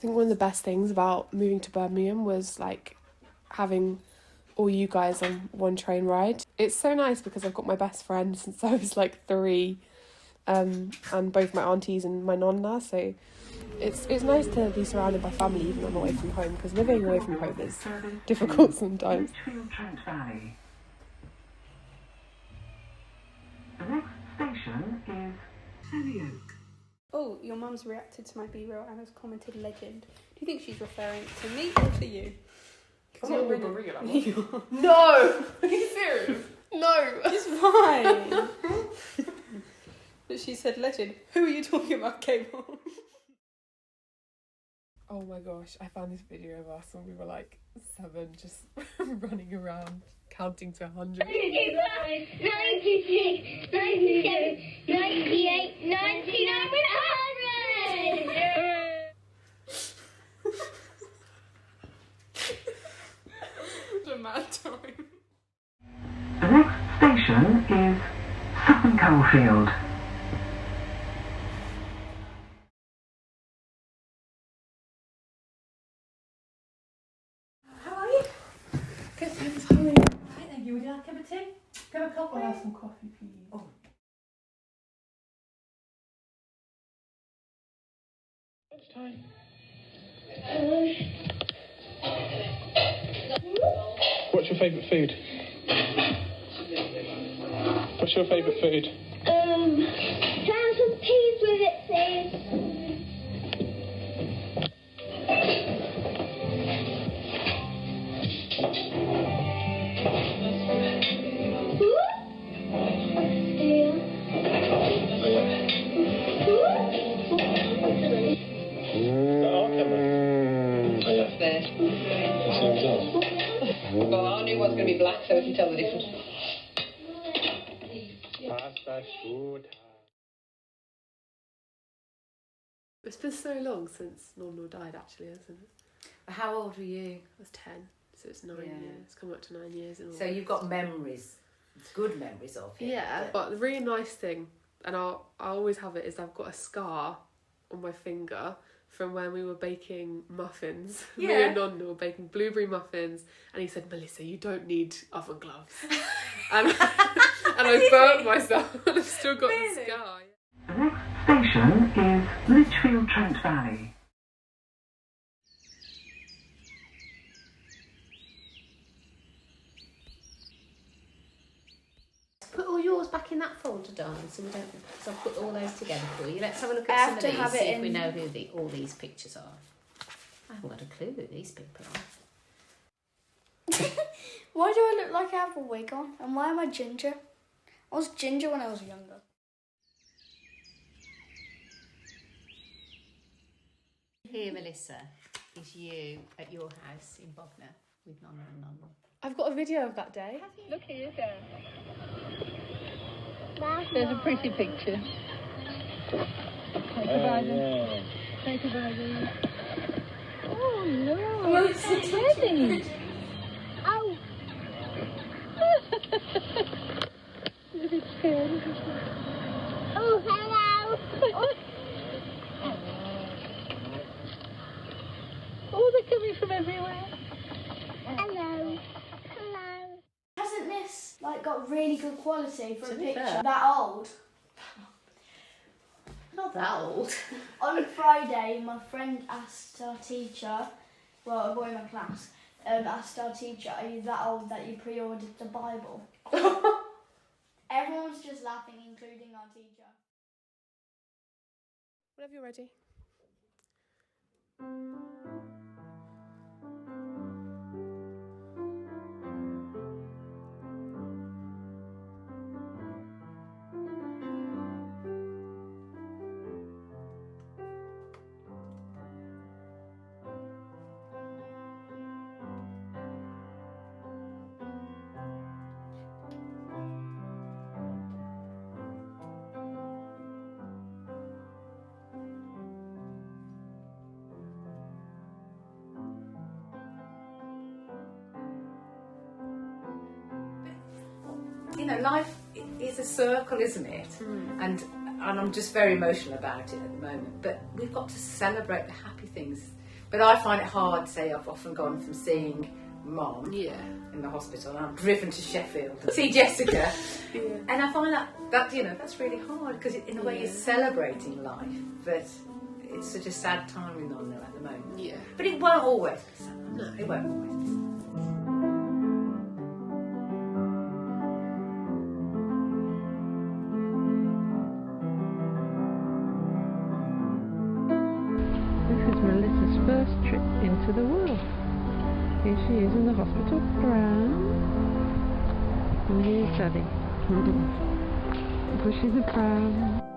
think one of the best things about moving to Birmingham was like having all you guys on one train ride. It's so nice because I've got my best friend since I was like 3, and both my aunties and my nonna, so it's nice to be surrounded by family even when I'm away from home, because living away from home is difficult sometimes. Trent Valley. The next station is Hollyoak. Oh, your mum's reacted to my B-roll and has commented legend. Do you think she's referring to me or to you? I'm not really... You No! Are you serious? No! It's fine. But she said legend. Who are you talking about, Cable? Oh my gosh, I found this video of us when we were like 7, just running around, counting to 100. 95, 96, 97, 98, 99, 100! A mad time. The next station is Sutton Coldfield. How are you? Good, thanks, how are you? Right, thank you. Would you like a cup of tea? Cup of coffee? I'll have some coffee, please. Oh. Lunchtime. What's your favourite food? What's your favourite food? Have some peas with it, please. Well, our new one's going to be black, so we can tell the difference. It's been so long since Nonna died, actually, hasn't it? How old were you? I was 10, so it's 9 years. It's come up to 9 years in all. So you've got memories, good memories of him. Yeah, but the really nice thing, and I always have it, is I've got a scar on my finger from when we were baking muffins. Me Yeah. and Nonna were baking blueberry muffins, and he said, "Melissa, you don't need oven gloves." and I burnt myself, and I've still got the scar. The next station is Lichfield Trent Valley. Put all yours back in that folder, darling, so we don't. So I'll put all those together for you. Let's have a look I at have some to of these. have it See if in- we know who all these pictures are. I haven't got a clue who these people are. Why do I look like I have a wig on? And why am I ginger? I was ginger when I was younger. Here, Melissa, is you at your house in Bognor with Nonna and Nonna. I've got a video of that day. Look here, there. There's a pretty picture. Take a bite. Take a bite. Oh no! It's Teddy. Oh, It's Teddy. oh, hello. Oh, they're coming from everywhere. Hello. Hello. Hasn't this like got really good quality for To a be picture fair. that old? Not that old. On Friday, my friend asked our teacher, well, a boy in my class, asked our teacher, "Are you that old that you pre-ordered the Bible?" Everyone's just laughing, including our teacher. Whenever you're ready. You know, life is a circle, isn't it? And I'm just very emotional about it at the moment. But we've got to celebrate the happy things. But I find it hard, say I've often gone from seeing Mum in the hospital and I'm driven to Sheffield to see Jessica. And I find that you know, that's really hard because in a way you're celebrating life, but it's such a sad time with Nonna at the moment. Yeah. But it won't always be sad. No. It won't always be sad. This is Melissa's first trip into the world. Here she is in the hospital pram. And here's Daddy. Pushing the pram.